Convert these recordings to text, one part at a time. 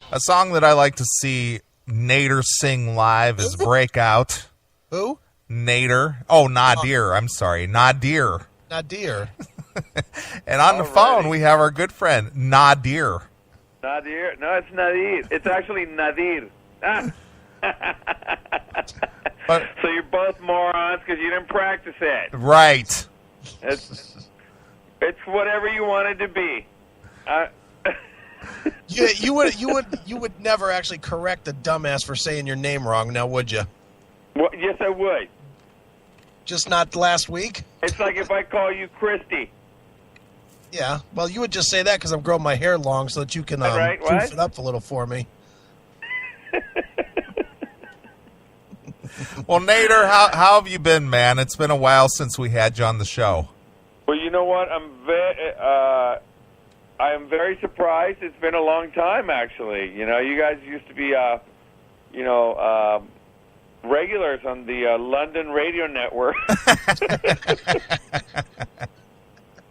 A song that I like to see Nadir sing live is Breakout. Who? Nadir. Oh, Nadir. I'm sorry. Nadir. Nadir. And on the phone, we have our good friend, Nadir. Nadir? No, it's Nadir. It's actually Nadir. But, so you're both morons because you didn't practice it. Right. It's whatever you want it to be. You would never actually correct a dumbass for saying your name wrong, now would you? Well, yes, I would. Just not last week? It's like if I call you Christy. Yeah, well, you would just say that because I'm growing my hair long so that you can poof it up a little for me. Well, Nadir, how have you been, man? It's been a while since we had you on the show. Well, you know what? I am very surprised. It's been a long time, actually. You know, you guys used to be, regulars on the London radio network.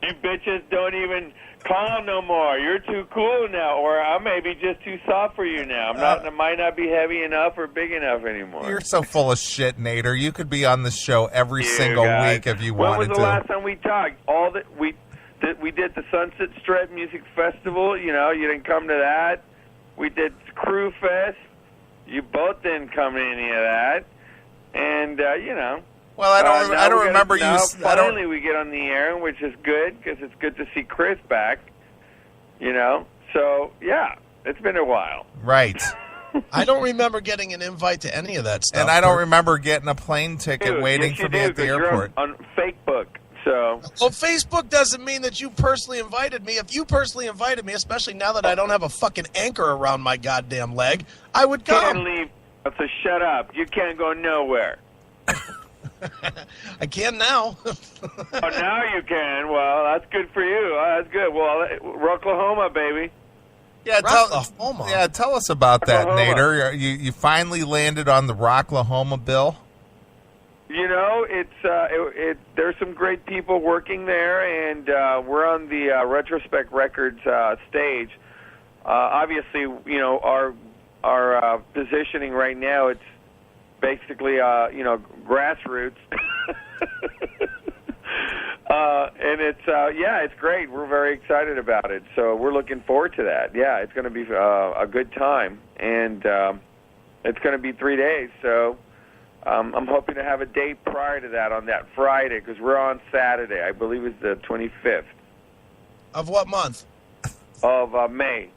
You bitches don't even call no more. You're too cool now, or I may be just too soft for you now. I might not be heavy enough or big enough anymore. You're so full of shit, Nadir. You could be on the show every single week if you wanted to. When was the last time we talked? We did the Sunset Strip Music Festival. You know, you didn't come to that. We did Crew Fest. You both didn't come to any of that. And, Well, I don't remember you. Finally, we get on the air, which is good because it's good to see Chris back. You know, so yeah, it's been a while. Right. I don't remember getting an invite to any of that stuff. And I don't remember getting a plane ticket waiting for me at the airport. You're on Facebook, so. Well, Facebook doesn't mean that you personally invited me. If you personally invited me, especially now that I don't have a fucking anchor around my goddamn leg, I would come. You can't leave. So shut up. You can't go nowhere. I can now. Oh, now you can. Well, that's good for you. That's good. Well, Rocklahoma, baby. Yeah, tell us about that, Nadir. You finally landed on the Rocklahoma bill. You know, there's some great people working there, and we're on the Retrospect Records stage. Obviously, you know, our positioning right now, it's basically, grassroots. And it's great. We're very excited about it. So we're looking forward to that. Yeah, it's going to be a good time. And it's going to be 3 days. So I'm hoping to have a date prior to that on that Friday because we're on Saturday. I believe it's the 25th. Of what month? Of May.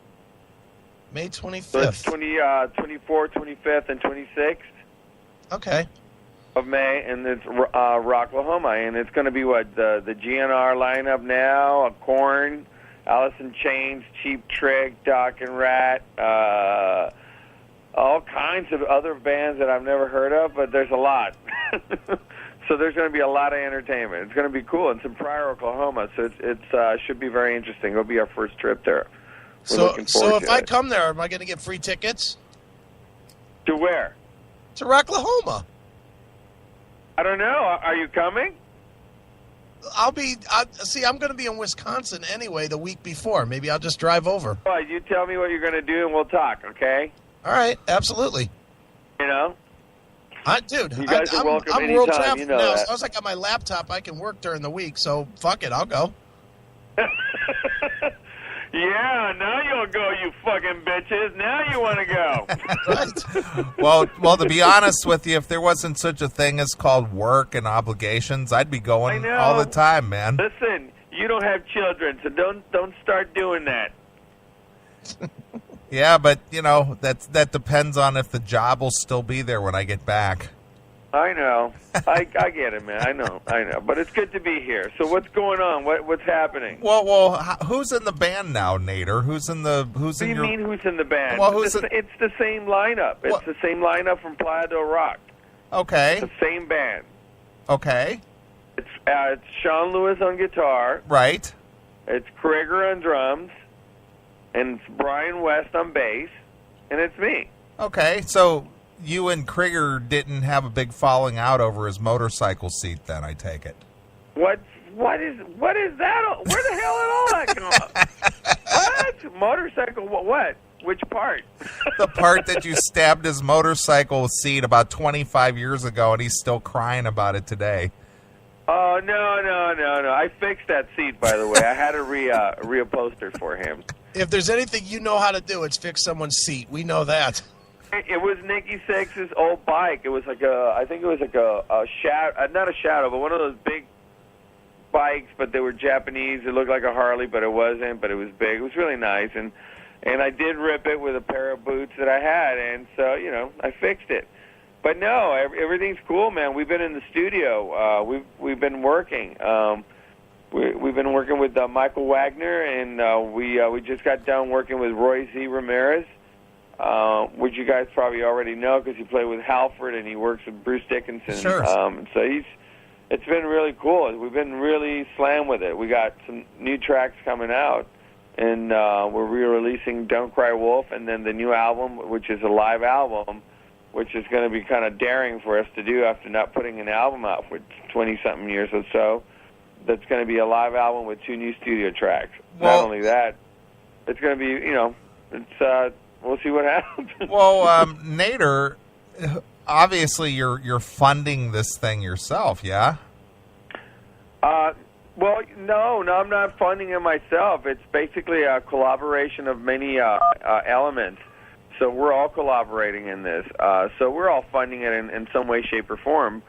May 25th. So it's 24th, 25th, and 26th. Okay. Of May, and it's Rocklahoma, and it's going to be the GNR lineup now: Korn, Alice in Chains, Cheap Trick, Doc and Rat, all kinds of other bands that I've never heard of, but there's a lot. So there's going to be a lot of entertainment. It's going to be cool. It's in Pryor, Oklahoma, so it should be very interesting. It'll be our first trip there. So if I come there, am I going to get free tickets? To where? To Rocklahoma. I don't know. Are you coming? I'm going to be in Wisconsin anyway the week before. Maybe I'll just drive over. All right, you tell me what you're going to do, and we'll talk, okay? All right, absolutely. You know? Dude, you guys are welcome I'm anytime, world traveling you know now. that. So I got my laptop. I can work during the week, so fuck it, I'll go. Yeah, now you'll go, you fucking bitches. Now you want to go. Right. Well, to be honest with you, if there wasn't such a thing as called work and obligations, I'd be going all the time, man. Listen, you don't have children, so don't start doing that. Yeah, but, you know, that depends on if the job will still be there when I get back. I know. I get it, man. I know. But it's good to be here. So what's going on? What's happening? Well, who's in the band now, Nadir? What do you mean who's in the band? Well, it's the same lineup. It's the same lineup from Playa del Rock. Okay. It's the same band. Okay. It's Sean Lewis on guitar. Right. It's Krieger on drums. And it's Brian West on bass. And it's me. Okay, so you and Krieger didn't have a big falling out over his motorcycle seat then, I take it. What is that? Where the hell did all that come up? What? Motorcycle, what? Which part? The part that you stabbed his motorcycle seat about 25 years ago, and he's still crying about it today. Oh, no. I fixed that seat, by the way. I had to reupholster for him. If there's anything you know how to do, it's fix someone's seat. We know that. It was Nikki Sixx's old bike. It was like I think it was like a shadow, not a shadow, but one of those big bikes, but they were Japanese. It looked like a Harley, but it wasn't, but it was big. It was really nice, and I did rip it with a pair of boots that I had, and so, I fixed it. But no, everything's cool, man. We've been in the studio. We've been working. We've been working with Michael Wagner, and we just got done working with Roy Z. Ramirez, which you guys probably already know because he played with Halford and he works with Bruce Dickinson. Sure. So it's been really cool. We've been really slammed with it. We got some new tracks coming out, and we're re-releasing Don't Cry Wolf, and then the new album, which is a live album, which is going to be kind of daring for us to do after not putting an album out for 20-something years or so. That's going to be a live album with 2 new studio tracks. Well, not only that, it's going to be, we'll see what happens. Well, Nadir, obviously you're funding this thing yourself, yeah? Well, no, I'm not funding it myself. It's basically a collaboration of many elements. So we're all collaborating in this. So we're all funding it in some way, shape, or form.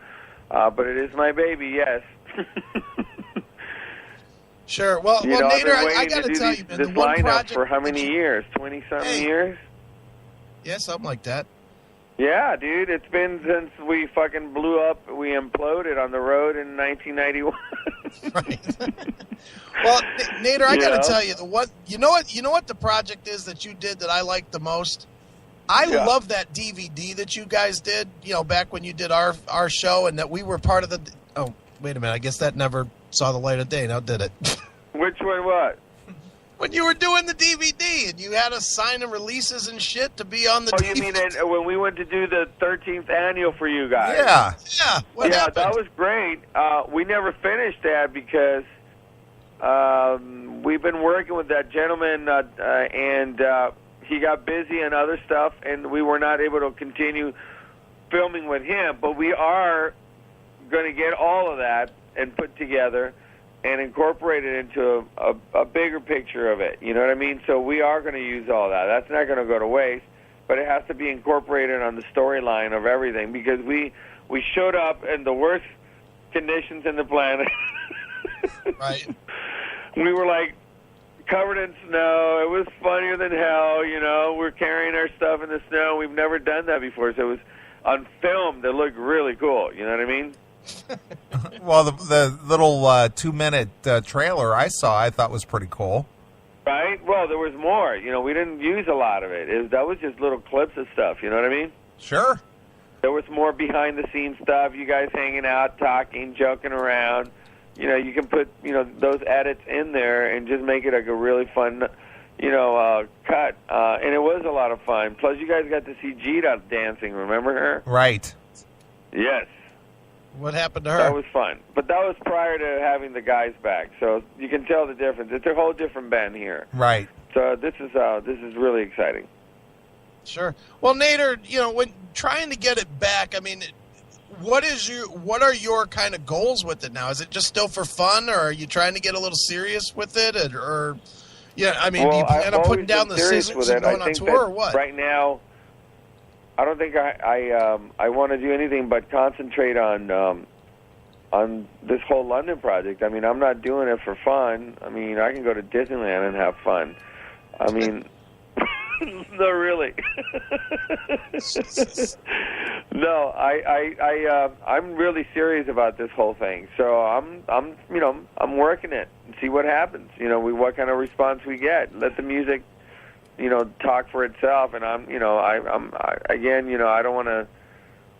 But it is my baby, yes. Sure. Well, Nadir, I got to tell you, man, this the one lineup project for how many years? 20-something years? Yeah, something like that. Yeah, dude, it's been since we fucking blew up, we imploded on the road in 1991. Right. Well, Nadir, I got to tell you, you know what the project is that you did that I liked the most? I love that DVD that you guys did, back when you did our show, and that we were part of the... Oh, wait a minute. I guess that never saw the light of day, now did it? Which one, what? When you were doing the DVD, and you had us sign and releases and shit to be on the DVD. Oh, you mean when we went to do the 13th annual for you guys? Yeah. Yeah. What happened? That was great. We never finished that because we've been working with that gentleman, and he got busy and other stuff, and we were not able to continue filming with him. But we are going to get all of that and put together and incorporate it into a bigger picture of it. You know what I mean? So we are going to use all that. That's not going to go to waste, but it has to be incorporated on the storyline of everything because we showed up in the worst conditions in the planet. Right. We were like covered in snow. It was funnier than hell, We're carrying our stuff in the snow. We've never done that before, so it was on film that looked really cool. You know what I mean? Well, the little 2-minute trailer I saw, I thought was pretty cool. Right? Well, there was more. We didn't use a lot of it. That was just little clips of stuff. You know what I mean? Sure. There was more behind-the-scenes stuff. You guys hanging out, talking, joking around. You can put those edits in there and just make it like a really fun, cut. And it was a lot of fun. Plus, you guys got to see Gita dancing. Remember her? Right. Yes. What happened to her? That was fun. But that was prior to having the guys back. So you can tell the difference. It's a whole different band here. Right. So this is really exciting. Sure. Well, Nadir, when trying to get it back, I mean, what are your kind of goals with it now? Is it just still for fun, or are you trying to get a little serious with it, or do you plan on putting down the scissors and going on tour, or what? Right now, I don't think I want to do anything but concentrate on this whole London project. I mean, I'm not doing it for fun. I mean, I can go to Disneyland and have fun. I mean, no, really. No, I'm really serious about this whole thing. So I'm working it and see what happens. What kind of response we get. Let the music talk for itself, and I don't want to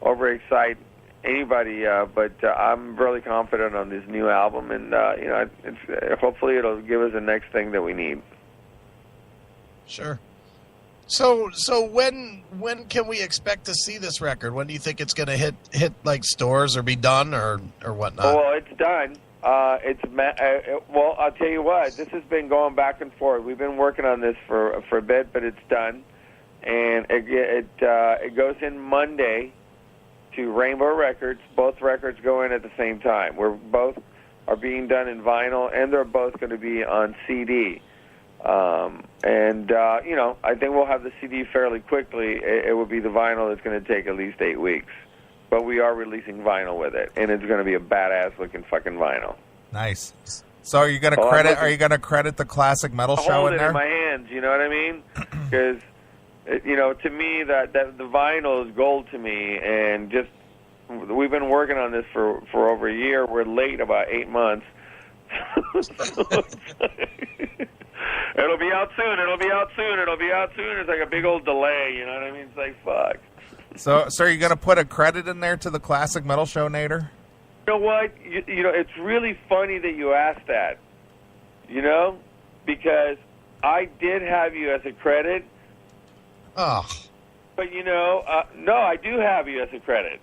overexcite anybody, but I'm really confident on this new album, and hopefully it'll give us the next thing that we need. Sure. So when can we expect to see this record? When do you think it's going to hit like stores or be done or whatnot? Well, it's done. Well, I'll tell you what. This has been going back and forth. We've been working on this for a bit, but it's done, and it goes in Monday to Rainbow Records. Both records go in at the same time. Both are being done in vinyl, and they're both going to be on CD. I think we'll have the CD fairly quickly. It will be the vinyl that's going to take at least 8 weeks. But we are releasing vinyl with it, and it's going to be a badass looking fucking vinyl. Nice. So are you going to credit? Are you going to credit the Classic Metal Show in there? Hold it in my hands. You know what I mean? Because to me that the vinyl is gold to me, and just we've been working on this for over a year. We're late about 8 months. It'll be out soon. It'll be out soon. It'll be out soon. It's like a big old delay. You know what I mean? It's like fuck. So are you going to put a credit in there to the Classic Metal Show, Nader? You know what? You know, it's really funny that you asked that. You know, because I did have you as a credit. Oh. But no, I do have you as a credit.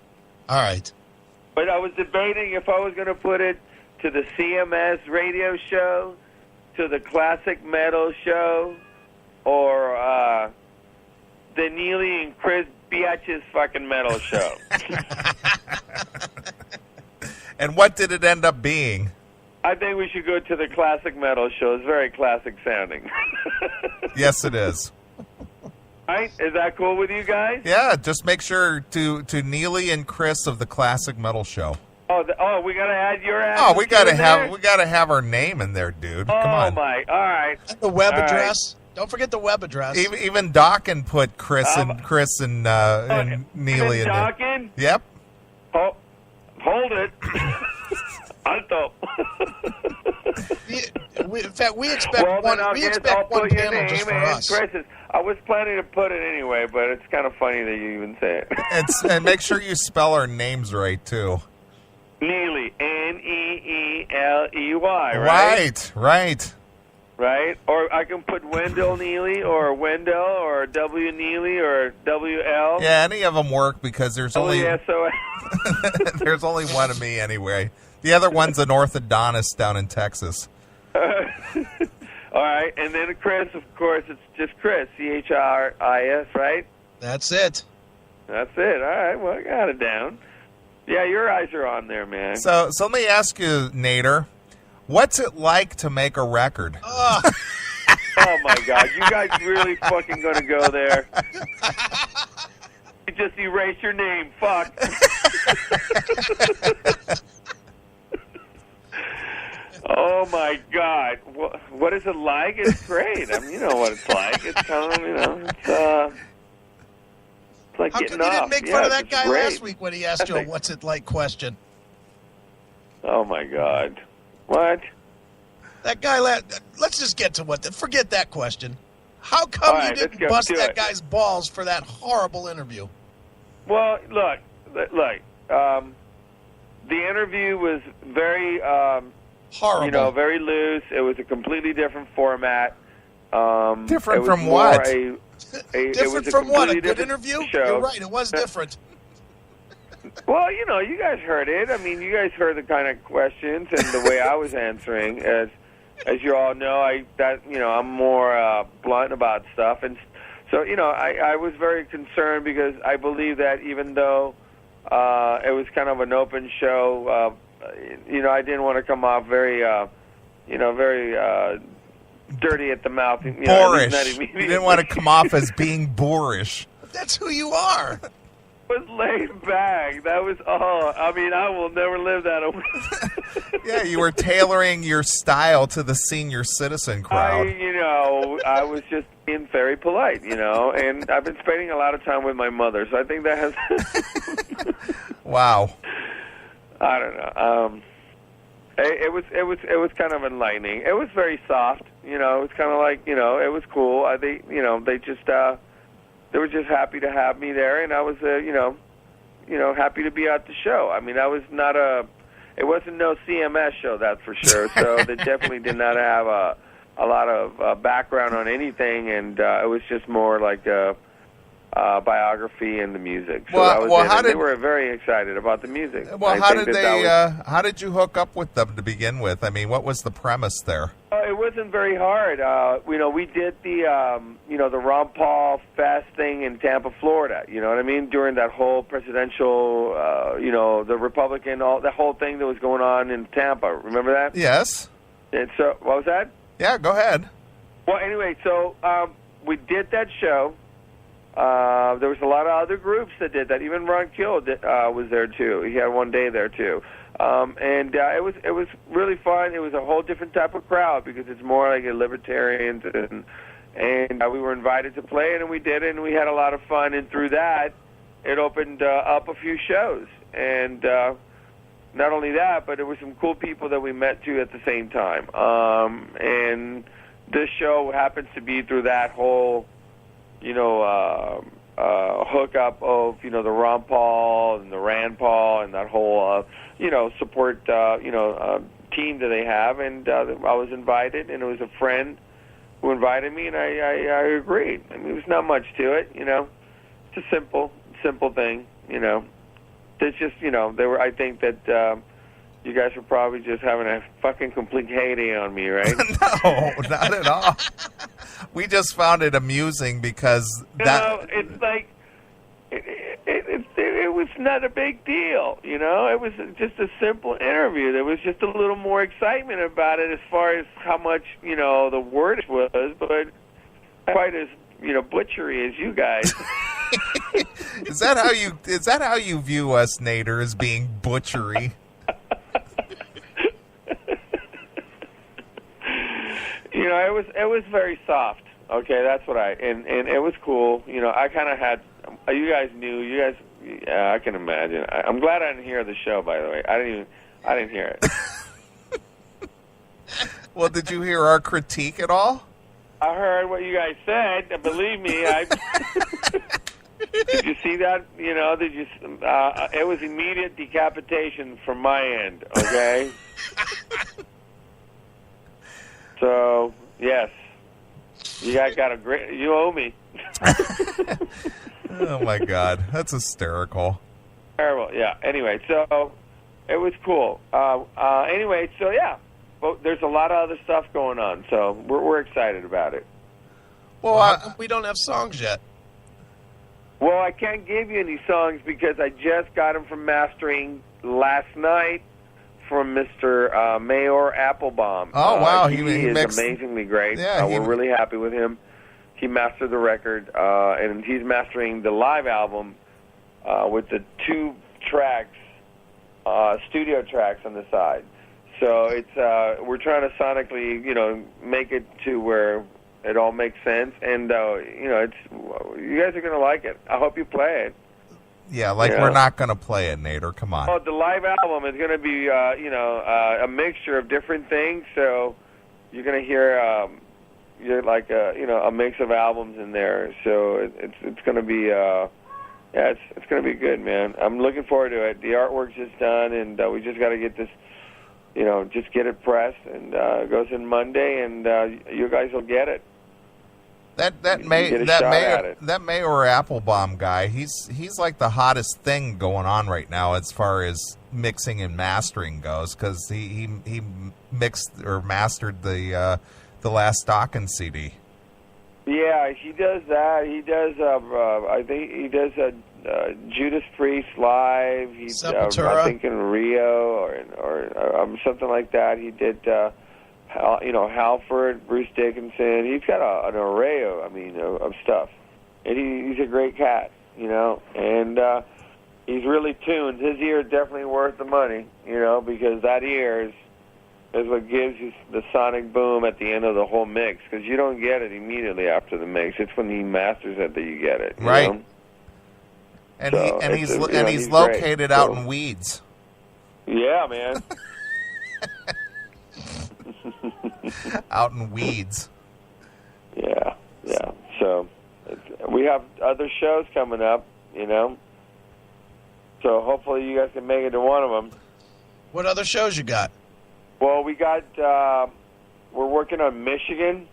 All right. But I was debating if I was going to put it to the CMS radio show, to the Classic Metal Show, or the Neely and Chris Biatch's fucking metal show. And what did it end up being? I think we should go to the Classic Metal Show. It's very classic sounding. Yes, it is. Right? Is that cool with you guys? Yeah, just make sure to Neely and Chris of the Classic Metal Show. Oh, we gotta add your address. Oh, we gotta have our name in there, dude. Come on. Oh my! All right. The web address. Right. Don't forget the web address. Even Dawkins put Chris and Neely in there. Dawkins? Yep. Oh, hold it. Alto. In fact, we expect one panel just for us. Chris's. I was planning to put it anyway, but it's kind of funny that you even say it. And make sure you spell our names right too. Neely, Neely, right? Right? Or I can put Wendell Neely, or Wendell, or W Neely, or WL. Yeah, any of them work because there's only there's only one of me anyway. The other one's an orthodontist down in Texas. All right, and then Chris, of course, it's just Chris, Chris, right? That's it. That's it. All right, well, I got it down. Yeah, your eyes are on there, man. So let me ask you, Nader, what's it like to make a record? Oh my God, you guys really fucking gonna go there? You just erase your name, fuck. Oh my God, what is it like? It's great. I mean, you know what it's like. It's kind of, it's like how getting come you off. didn't make fun of that guy last week when he asked you a "what's it like" question? Oh my God, what? That guy. Let's just get to forget that question. How come you didn't bust that guy's balls for that horrible interview? Well, look. The interview was very horrible. Very loose. It was a completely different format. Different from what? Different from what? A good interview? Show. You're right. It was different. Well, you guys heard it. I mean, you guys heard the kind of questions and the way I was answering. As you all know, I'm more blunt about stuff, and so I was very concerned because I believe that even though it was kind of an open show, I didn't want to come off very, very dirty at the mouth. Boorish. You didn't want to come off as being boorish. That's who you are. Was laid back. That was all. I mean, I will never live that away. Yeah, you were tailoring your style to the senior citizen crowd. I was just being very polite, and I've been spending a lot of time with my mother, so I think that has... Wow. I don't know. It was kind of enlightening. It was very soft, It was kind of like, it was cool. They were just happy to have me there, and I was, happy to be at the show. I mean, it wasn't no CMS show, that's for sure. So they definitely did not have a lot of background on anything, and it was just more like biography and the music. So that was it. They were very excited about the music. Well, how did you hook up with them to begin with? I mean, what was the premise there? It wasn't very hard. We did the the Ron Paul Fest thing in Tampa, Florida. You know what I mean? During that whole presidential, the Republican, the whole thing that was going on in Tampa. Remember that? Yes. And so, what was that? Yeah, go ahead. Well, anyway, so we did that show. There was a lot of other groups that did that. Even Ron Kill was there too. He had one day there too, and it was really fun. It was a whole different type of crowd because it's more like a libertarians, and we were invited to play it, and we did it, and we had a lot of fun. And through that, it opened up a few shows, and not only that, but there were some cool people that we met too at the same time. And this show happens to be through that whole hookup of, the Ron Paul and the Rand Paul and that whole, support, team that they have. And I was invited, and it was a friend who invited me, and I agreed. I mean, there's not much to it, It's a simple thing, It's just, I think that you guys were probably just having a fucking complete heyday on me, right? No, not at all. We just found it amusing because it's like it was not a big deal, It was just a simple interview. There was just a little more excitement about it as far as how much the word was, but quite as butchery as you guys. Is that how you view us, Nader, as being butchery? It was very soft. Okay, that's what and it was cool. I kind of had. You guys knew. You guys. Yeah, I can imagine. I'm glad I didn't hear the show. By the way, I didn't hear it. Well, did you hear our critique at all? I heard what you guys said. Believe me, Did you see that? Did you? It was immediate decapitation from my end. Okay. So yes, you guys got a great. You owe me. Oh my God, that's hysterical. Terrible. Yeah. Anyway, so it was cool. Anyway, so yeah, but there's a lot of other stuff going on, so we're excited about it. Well, we don't have songs yet. Well, I can't give you any songs because I just got them from mastering last night from Mr. Mayor Applebaum. Oh, wow. He is amazingly great. Yeah, we're really happy with him. He mastered the record, and he's mastering the live album with the 2 tracks, studio tracks on the side. So it's we're trying to sonically, make it to where it all makes sense, and it's you guys are going to like it. I hope you play it. Yeah, we're not going to play it, Nader. Come on. Oh, the live album is going to be, a mixture of different things. So you're going to hear, a mix of albums in there. So it's going to be, it's going to be good, man. I'm looking forward to it. The artwork's just done, and we just got to get this, just get it pressed, and it goes in Monday, and you guys will get it. That Mayor Applebaum guy, he's like the hottest thing going on right now as far as mixing and mastering goes, because he mixed or mastered the last Dawkins CD. Yeah, he does that. He does. I think he does Judas Priest live. He's I think in Rio or something like that. He did. Halford, Bruce Dickinson. He's got an array of stuff, and he's a great cat, and he's really tuned. His ear is definitely worth the money, because that ear is what gives you the sonic boom at the end of the whole mix, because you don't get it immediately after the mix. It's when he masters it that you get it, right? Know? And he's located out in Weeds. Yeah, man. Out in Weeds. Yeah. So we have other shows coming up, So hopefully you guys can make it to one of them. What other shows you got? Well, we got. We're working on Michigan.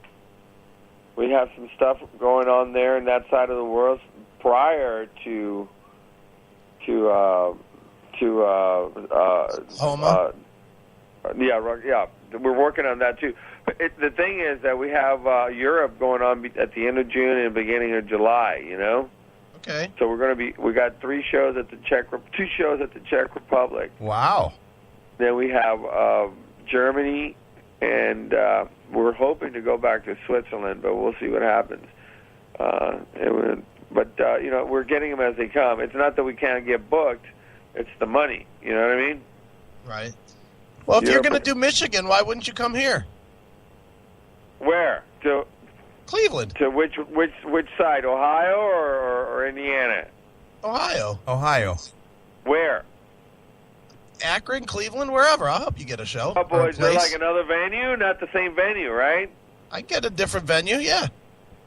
We have some stuff going on there in that side of the world. prior to Homa. Yeah. We're working on that too. But the thing is that we have Europe going on at the end of June and beginning of July. You know. Okay. So we got 2 shows at the Czech Republic. Wow. Then we have Germany, and we're hoping to go back to Switzerland, but we'll see what happens. We're getting them as they come. It's not that we can't get booked; it's the money. You know what I mean? Right. Well, if you're going to do Michigan, why wouldn't you come here? Where? To Cleveland. To which side? Ohio or Indiana? Ohio. Where? Akron, Cleveland, wherever. I'll help you get a show. Oh, boy, is there like another venue? Not the same venue, right? I get a different venue, yeah.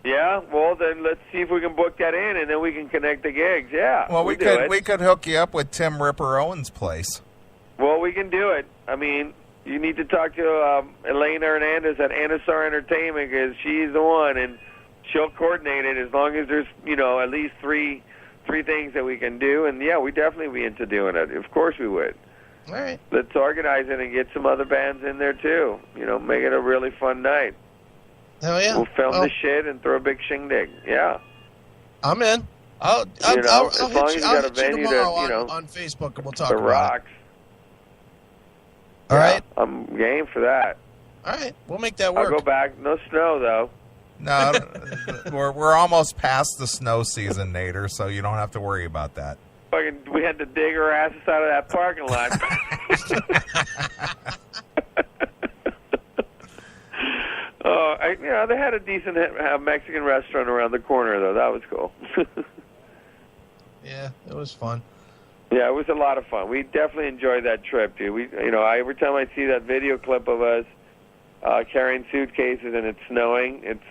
Yeah, well, then let's see if we can book that in, and then we can connect the gigs, yeah. Well, we could hook you up with Tim Ripper Owens' place. Well, we can do it. I mean, you need to talk to Elena Hernandez at Anasar Entertainment, because she's the one, and she'll coordinate it as long as there's, at least three things that we can do, and yeah, we definitely be into doing it. Of course we would. All right. Let's organize it and get some other bands in there, too. Make it a really fun night. Hell yeah. We'll film the shit and throw a big shindig. Yeah. I'm in. I'll hit you tomorrow on Facebook, and we'll talk about Rocks. All right. I'm game for that. All right. We'll make that work. I'll go back. No snow, though. No, we're almost past the snow season, Nader, so you don't have to worry about that. We had to dig our asses out of that parking lot. They had a decent Mexican restaurant around the corner, though. That was cool. Yeah, it was fun. Yeah, it was a lot of fun. We definitely enjoyed that trip, dude. Every time I see that video clip of us carrying suitcases and it's snowing, it's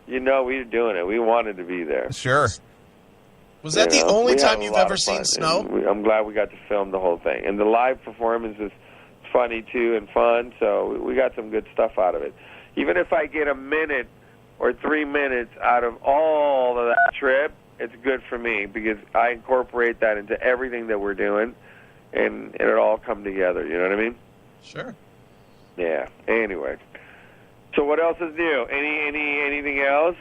we're doing it. We wanted to be there. Sure. Was that the only time you've ever seen snow? I'm glad we got to film the whole thing. And the live performance is funny, too, and fun, so we got some good stuff out of it. Even if I get a minute or 3 minutes out of all of that trip, it's good for me because I incorporate that into everything that we're doing, and it'll all come together. You know what I mean? Sure. Yeah. Anyway. So what else is new? Anything else?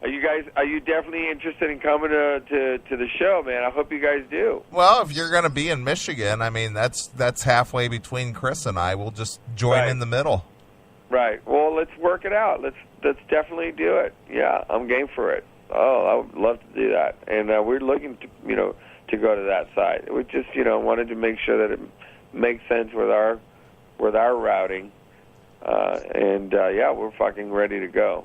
Are you definitely interested in coming to the show, man? I hope you guys do. Well, if you're going to be in Michigan, I mean, that's halfway between Chris and I. We'll just join in the middle. Right. Well, let's work it out. Let's definitely do it. Yeah, I'm game for it. Oh, I would love to do that. And we're looking to go to that side. We just wanted to make sure that it makes sense with our routing. We're fucking ready to go.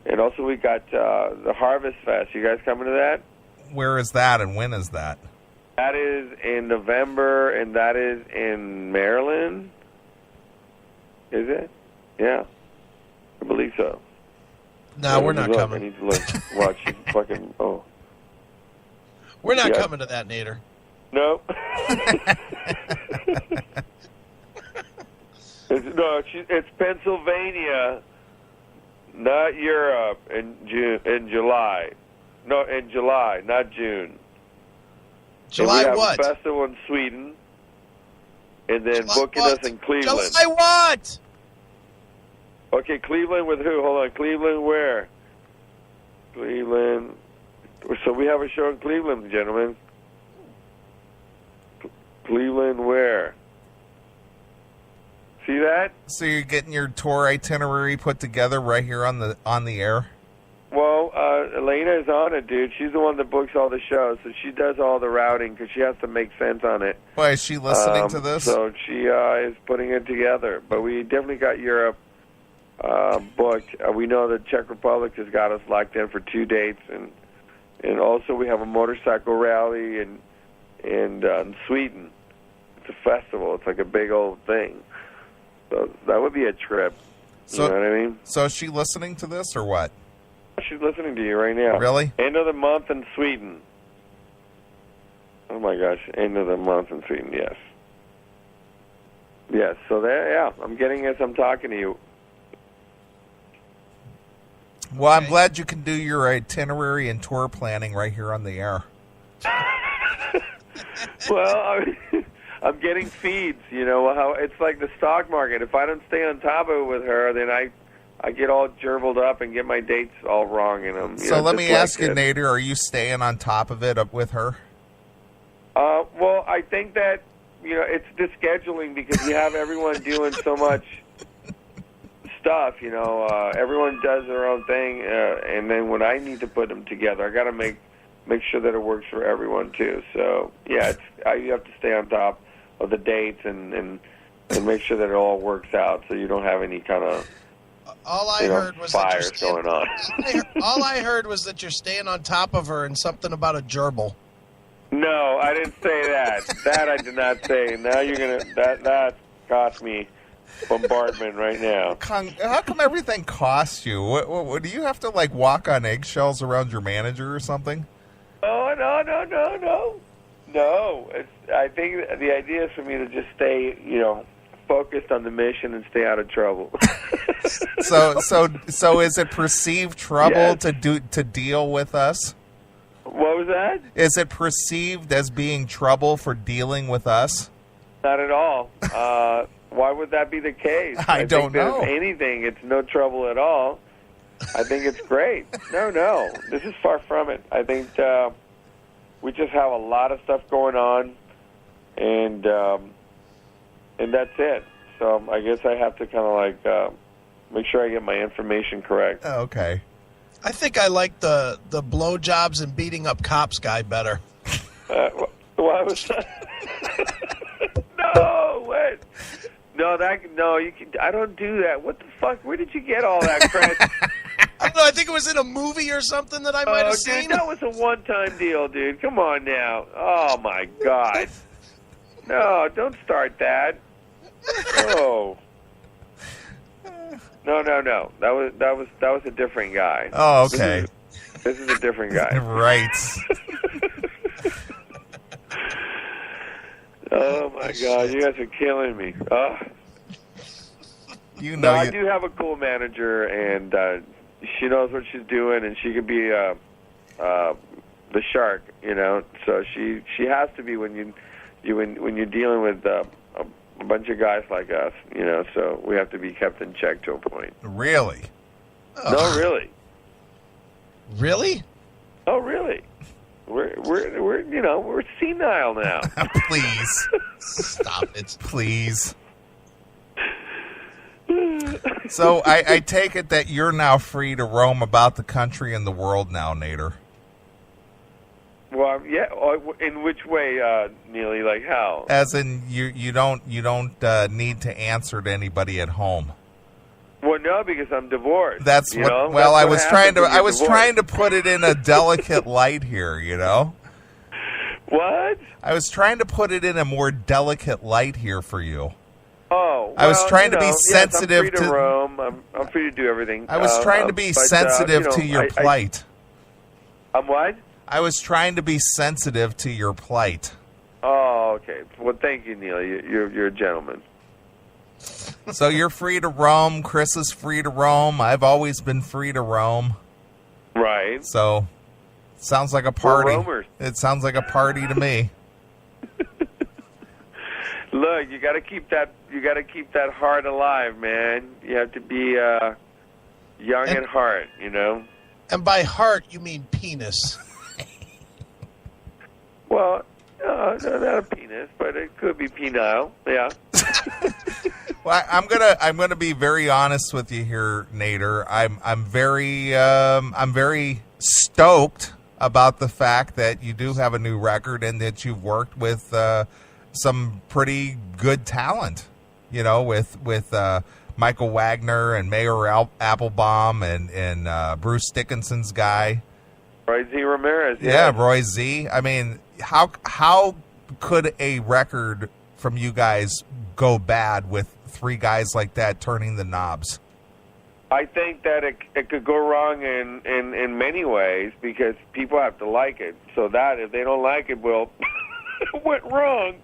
And also we got the Harvest Fest. You guys coming to that? Where is that and when is that? That is in November, and that is in Maryland. Is it? Yeah. I believe so. No, we're not coming. I need to look. Watch you fucking... Oh. We're not coming to that, Nader. No. It's Pennsylvania... Not Europe in July. No, in July, not June. July and we have what? A festival in Sweden, and then July booking what? us in Cleveland. July what? Okay, Cleveland with who? Hold on, Cleveland where? Cleveland. So we have a show in Cleveland, gentlemen. Cleveland where? See that? So you're getting your tour itinerary put together right here on the air? Well, Elena is on it, dude. She's the one that books all the shows, so she does all the routing because she has to make sense on it. Why, is she listening to this? So she is putting it together. But we definitely got Europe booked. We know the Czech Republic has got us locked in for 2 dates, and also we have a motorcycle rally in Sweden. It's a festival. It's like a big old thing. So that would be a trip. You know what I mean? So is she listening to this or what? She's listening to you right now. Really? End of the month in Sweden. Oh, my gosh. End of the month in Sweden, yes. Yes, so there, yeah. I'm getting as I'm talking to you. Well, I'm glad you can do your itinerary and tour planning right here on the air. Well, I'm getting feeds. You know how it's like the stock market. If I don't stay on top of it with her, then I get all gerbled up and get my dates all wrong in them. So let me ask you, Nadir, are you staying on top of it with her? Well, I think that it's the scheduling because you have everyone doing so much stuff. Everyone does their own thing, and then when I need to put them together, I got to make sure that it works for everyone too. So yeah, you have to stay on top of the dates and make sure that it all works out, so you don't have any kind of fires going on. All I heard was that you're staying on top of her and something about a gerbil. No, I didn't say that. That I did not say. Now you're gonna that cost me bombardment right now. How come everything costs you? What do you have to walk on eggshells around your manager or something? Oh no! I think the idea is for me to just stay, focused on the mission and stay out of trouble. So is it perceived trouble to deal with us? What was that? Is it perceived as being trouble for dealing with us? Not at all. Why would that be the case? I don't know. If anything, it's no trouble at all. I think it's great. No. This is far from it. I think we just have a lot of stuff going on, and that's it. So I guess I have to kind of make sure I get my information correct. Oh, okay. I think I like the blowjobs and beating up cops guy better. Why was that? No, wait. No, you can, I don't do that. What the fuck? Where did you get all that crap? I don't know. I think it was in a movie or something that I might have seen. Dude, that was a one-time deal, dude. Come on now. Oh my God. No, don't start that. Oh. No. That was a different guy. Oh, okay. This is a different guy. Right. Oh my God, you guys are killing me. I do have a cool manager, and she knows what she's doing, and she could be the shark, So she has to be when you're dealing with a bunch of guys like us, So we have to be kept in check to a point. Really? No, really. Really? Oh, really? We're senile now. Please. Stop it. Please. So I take it that you're now free to roam about the country and the world now, Nadir. Well, yeah. In which way, Neely? Like how? As in, you don't need to answer to anybody at home. Well, no, because I'm divorced. That's what. Well, I was trying to put it in a delicate light here. What? I was trying to put it in a more delicate light here for you. Oh, I was trying to be sensitive I'm free to roam. I'm free to do everything. I was trying to be sensitive to your plight. I'm what? I was trying to be sensitive to your plight. Oh, okay. Well, thank you, Neil. You're a gentleman. So you're free to roam. Chris is free to roam. I've always been free to roam. Right. So, sounds like a party. We're roamers. It sounds like a party to me. Look, you got to keep that heart alive, man. You have to be young at heart, And by heart, you mean penis. Well, no, not a penis, but it could be penile. Yeah. Well, I'm gonna be very honest with you here, Nadir. I'm very stoked about the fact that you do have a new record and that you've worked with some pretty good talent. With Michael Wagner and Mayor Applebaum and Bruce Dickinson's guy. Roy Z. Ramirez. Yeah, Roy Z. I mean, how could a record from you guys go bad with three guys like that turning the knobs? I think that it could go wrong in many ways because people have to like it. So that if they don't like it, well, it went wrong.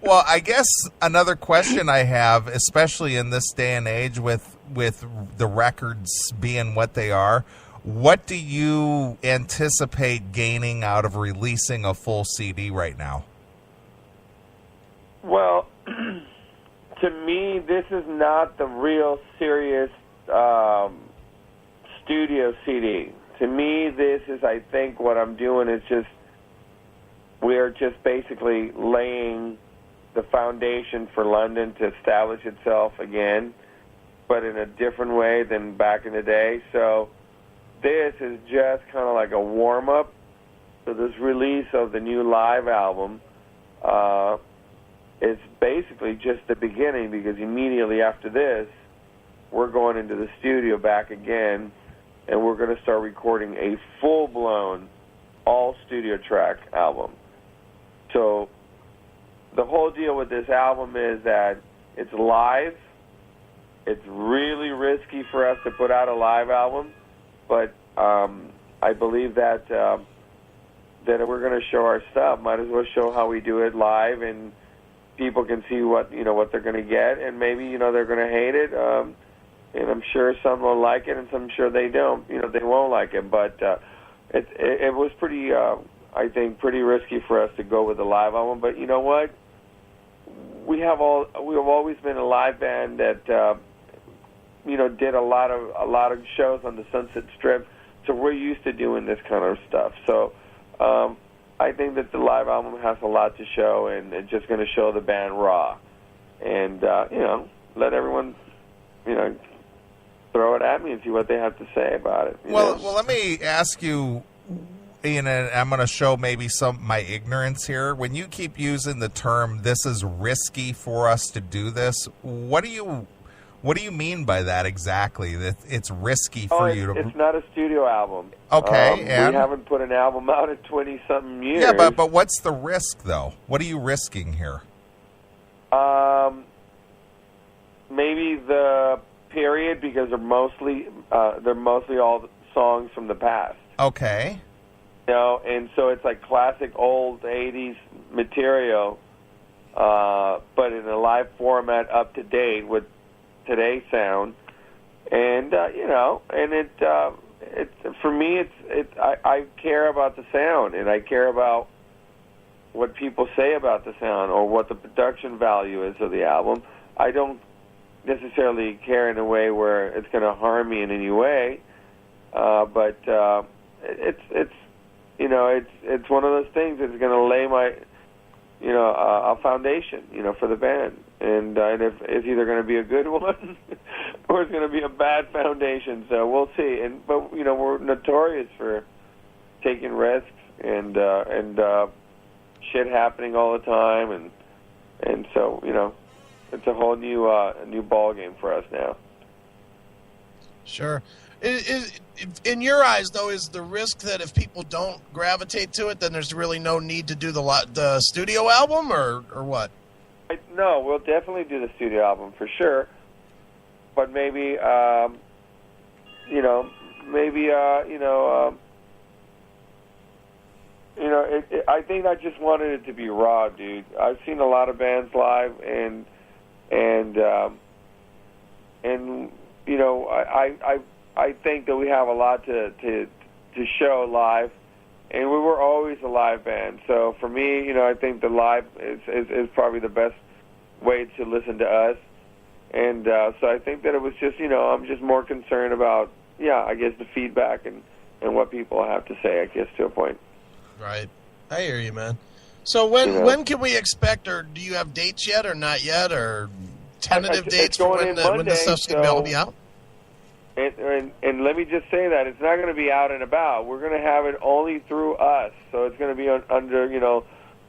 Well, I guess another question I have, especially in this day and age with the records being what they are, what do you anticipate gaining out of releasing a full CD right now? Well, to me, this is not the real serious studio CD. To me, this is, I think, what I'm doing is we're just basically laying the foundation for London to establish itself again, but in a different way than back in the day. So this is just kind of like a warm-up to this release of the new live album. It's basically just the beginning, because immediately after this, we're going into the studio back again, and we're going to start recording a full-blown all-studio track album. So the whole deal with this album is that it's live. It's really risky for us to put out a live album, but I believe that that we're going to show our stuff. Might as well show how we do it live, and people can see what they're going to get, and maybe they're going to hate it. And I'm sure some will like it, and I'm sure they don't. They won't like it. But it was pretty, I think, pretty risky for us to go with the live album. But you know what? We have always been a live band that did a lot of shows on the Sunset Strip. So we're used to doing this kind of stuff. So I think that the live album has a lot to show, and it's just going to show the band raw, and let everyone throw it at me and see what they have to say about it. Well, let me ask you, Ian, and I'm going to show maybe some my ignorance here. When you keep using the term, "this is risky for us to do this," what do you mean by that exactly? That it's risky for you to... It's not a studio album. Okay, and... we haven't put an album out in 20-something years. Yeah, but what's the risk, though? What are you risking here? Maybe the period, because they're mostly all songs from the past. Okay. And so it's like classic old 80s material, but in a live format, up to date with today's sound, and and it for me, I care about the sound, and I care about what people say about the sound or what the production value is of the album. I don't necessarily care in a way where it's going to harm me in any way, but it's one of those things that's going to lay my a foundation for the band, and if it's either going to be a good one or it's going to be a bad foundation. So we'll see. But we're notorious for taking risks and shit happening all the time, and so it's a whole new ball game for us now. Sure. In your eyes, though, is the risk that if people don't gravitate to it, then there's really no need to do the studio album, or what? No, we'll definitely do the studio album for sure. But maybe, I think I just wanted it to be raw, dude. I've seen a lot of bands live, and I think that we have a lot to show live, and we were always a live band. So for me, I think the live is probably the best way to listen to us. And so I think that it was just, I'm just more concerned about, I guess the feedback and what people have to say, I guess, to a point. Right. I hear you, man. So when can we expect, or do you have dates yet or not yet, or tentative dates for when the stuff's going to be out? And let me just say that it's not going to be out and about. We're going to have it only through us. So it's going to be under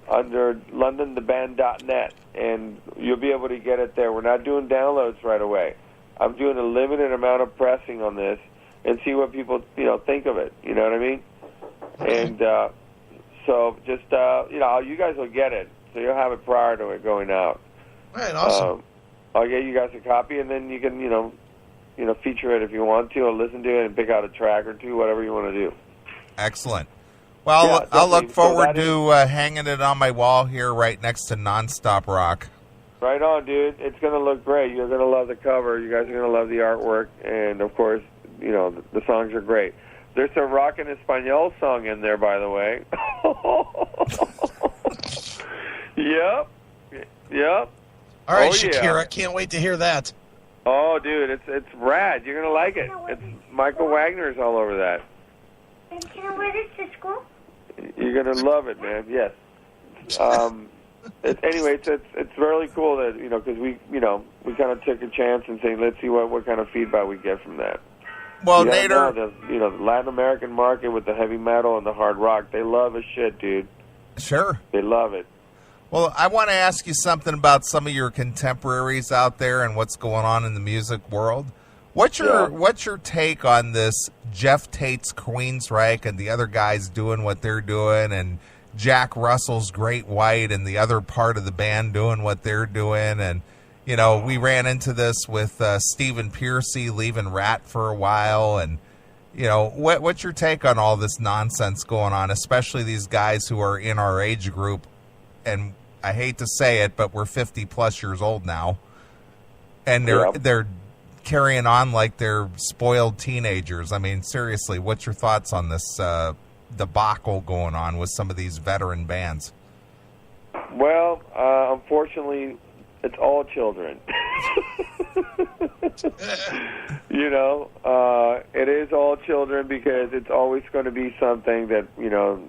LondonTheBand.net, and you'll be able to get it there. We're not doing downloads right away. I'm doing a limited amount of pressing on this and see what people think of it. You know what I mean? And so just you guys will get it. So you'll have it prior to it going out. All right, awesome. I'll get you guys a copy, and then you can feature it if you want to, or listen to it and pick out a track or two, whatever you want to do. Excellent. Well, I'll look forward to hanging it on my wall here right next to Nonstop Rock. Right on, dude. It's going to look great. You're going to love the cover. You guys are going to love the artwork. And, of course, you know, the songs are great. There's a Rock en Español song in there, by the way. Yep. All right, Shakira. Can't wait to hear that. Oh, dude, it's rad. You're going to like it. It's Michael Wagner's all over that. And can I wear this to school? You're going to love it, man. Yes. Anyway, it's really cool that, you know, because we kind of took a chance and saying, let's see what kind of feedback we get from that. Well, Nadir, the Latin American market with the heavy metal and the hard rock, they love as shit, dude. Sure. They love it. Well, I want to ask you something about some of your contemporaries out there and what's going on in the music world. What's your take on this Jeff Tate's Queensryche and the other guys doing what they're doing, and Jack Russell's Great White and the other part of the band doing what they're doing? And, you know, we ran into this with Stephen Pearcy leaving Rat for a while. And, you know, what's your take on all this nonsense going on, especially these guys who are in our age group? And I hate to say it, but we're 50-plus years old now. And they're carrying on like they're spoiled teenagers. I mean, seriously, what's your thoughts on this debacle going on with some of these veteran bands? Well, unfortunately, it's all children. You know, it is all children, because it's always going to be something that, you know,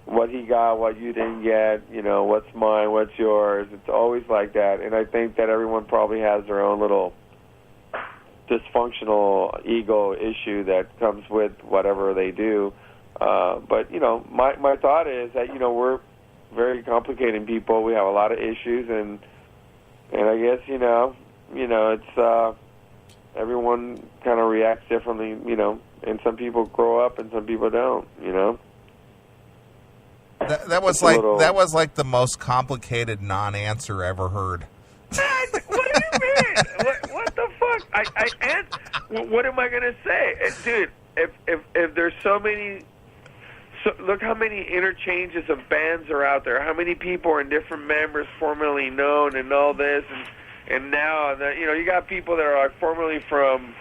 what he got, what you didn't get, you know, what's mine, what's yours. It's always like that. And I think that everyone probably has their own little dysfunctional ego issue that comes with whatever they do. But, you know, my thought is that, you know, we're very complicated people. We have a lot of issues, and I guess, you know, it's everyone kind of reacts differently, you know, and some people grow up and some people don't, you know. That was like the most complicated non-answer ever heard. What do you mean? What the fuck? What am I gonna say, dude? If there's so many, look how many interchanges of bands are out there. How many people are in different members, formerly known, and all this, and now you know, you got people that are like formerly from,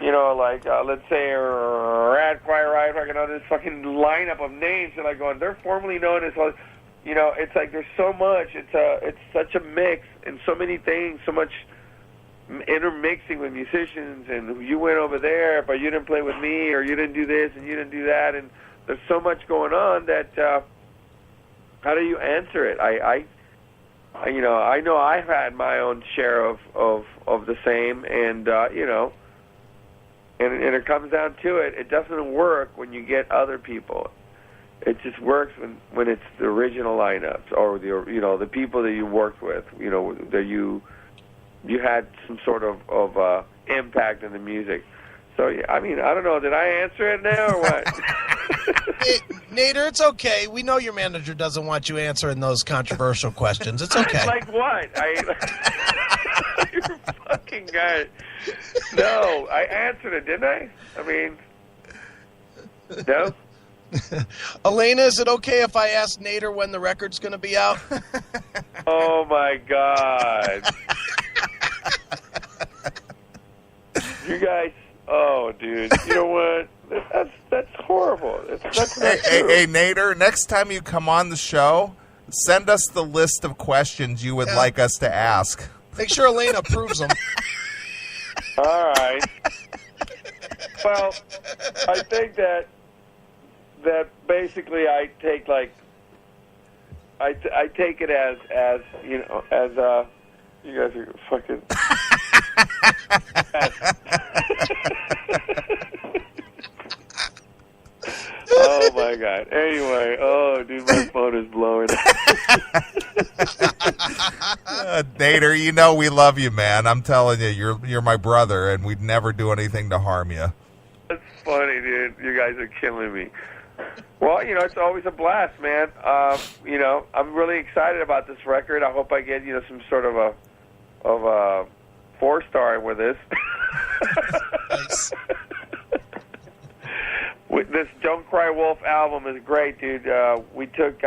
you know, like let's say Rat, Quiet Riot, fucking all this fucking lineup of names. They're like going, they're formerly known as, you know, it's like there's so much. It's such a mix and so many things, so much intermixing with musicians, and you went over there, but you didn't play with me, or you didn't do this and you didn't do that, and there's so much going on that how do you answer it? I you know I've had my own share of the same, and you know. And it comes down to it. It doesn't work when you get other people. It just works when it's the original lineups, or the people that you worked with. You know, that you had some sort of impact in the music. So I mean, I don't know. Did I answer it now or what? Hey, Nadir, it's okay. We know your manager doesn't want you answering those controversial questions. It's okay. Like what? You're a fucking guy. No, I answered it, didn't I? I mean, no? Elena, is it okay if I ask Nadir when the record's going to be out? Oh, my God. You guys, oh, dude. You know what? That's horrible. That's not true. Hey, Nadir, next time you come on the show, send us the list of questions you would like us to ask. Make sure Elena approves them. All right. Well, I think that basically I take I take it as you know, as you guys are fucking. Oh my God. Anyway, oh dude, my phone is blowing. Nadir, you know we love you, man. I'm telling you, you're my brother, and we'd never do anything to harm you. That's funny, dude. You guys are killing me. Well, you know, it's always a blast, man. You know, I'm really excited about this record. I hope I get, you know, some sort of a 4-star with this. Nice. This Don't Cry Wolf album is great, dude. We took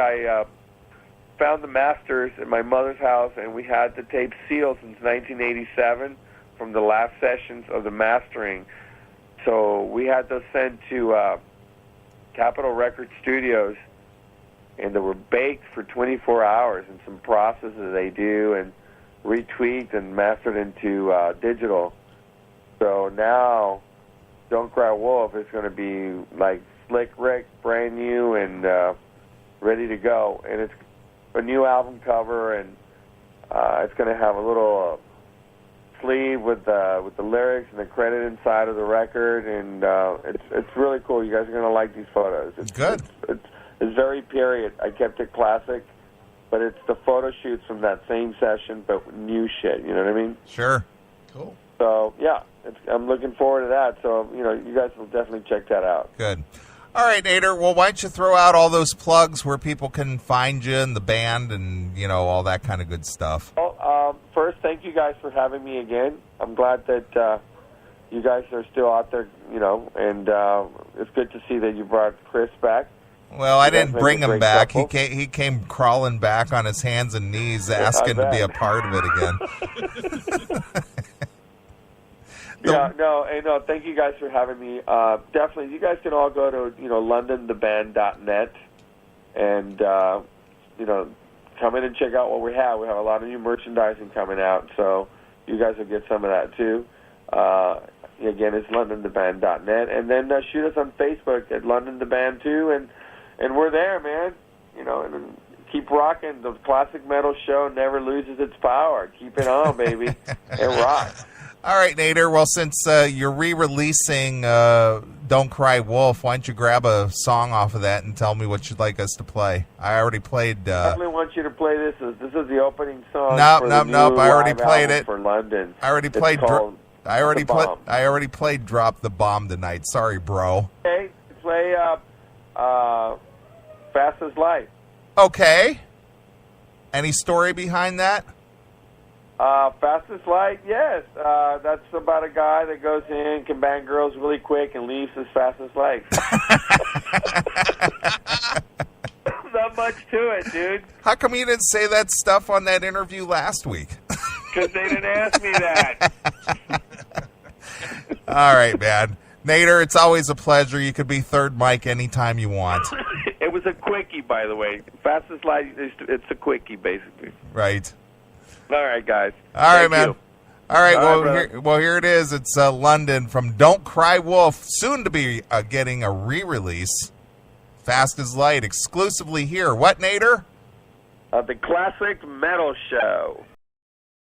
found the masters in my mother's house, and we had the tape sealed since 1987 from the last sessions of the mastering. So we had those sent to Capitol Record Studios, and they were baked for 24 hours in some processes they do, and retweaked and mastered into digital. So now, Don't Cry Wolf is going to be like slick Rick, brand new, and ready to go. And it's a new album cover, and it's going to have a little sleeve with the lyrics and the credit inside of the record, and it's really cool. You guys are going to like these photos. It's good. It's very period. I kept it classic, but it's the photo shoots from that same session, but new shit. You know what I mean? Sure. Cool. So yeah, I'm looking forward to that. So you guys will definitely check that out. Good. All right, Nadir. Well, why don't you throw out all those plugs where people can find you and the band and, all that kind of good stuff. Well, first, thank you guys for having me again. I'm glad that you guys are still out there, and it's good to see that you brought Chris back. Well, I didn't bring him back. He came crawling back on his hands and knees asking to be a part of it again. No, thank you guys for having me. Definitely, you guys can all go to, londontheband.net and, come in and check out what we have. We have a lot of new merchandising coming out, so you guys will get some of that, too. Again, it's londontheband.net. And then shoot us on Facebook at London the Band, too, and we're there, man. And keep rocking. The classic metal show never loses its power. Keep it on, baby. It rocks. All right, Nadir. Well, since you're re-releasing Don't Cry Wolf, why don't you grab a song off of that and tell me what you'd like us to play? I already played... I definitely want you to play this. This is the opening song. Nope. I already played it. For London. I already played... I already played Drop the Bomb tonight. Sorry, bro. Okay, play Fast as Light. Okay. Any story behind that? Fast as Light, yes. That's about a guy that goes in, can bang girls really quick, and leaves as fast as light. Not much to it, dude. How come you didn't say that stuff on that interview last week? Because they didn't ask me that. All right, man. Nadir, it's always a pleasure. You could be third mic anytime you want. It was a quickie, by the way. Fast as Light, it's a quickie, basically. Right. All right, guys. All right, man. You. All right, here it is. It's London from Don't Cry Wolf, soon to be getting a re-release. Fast as Light, exclusively here. What, Nadir? The Classic Metal Show.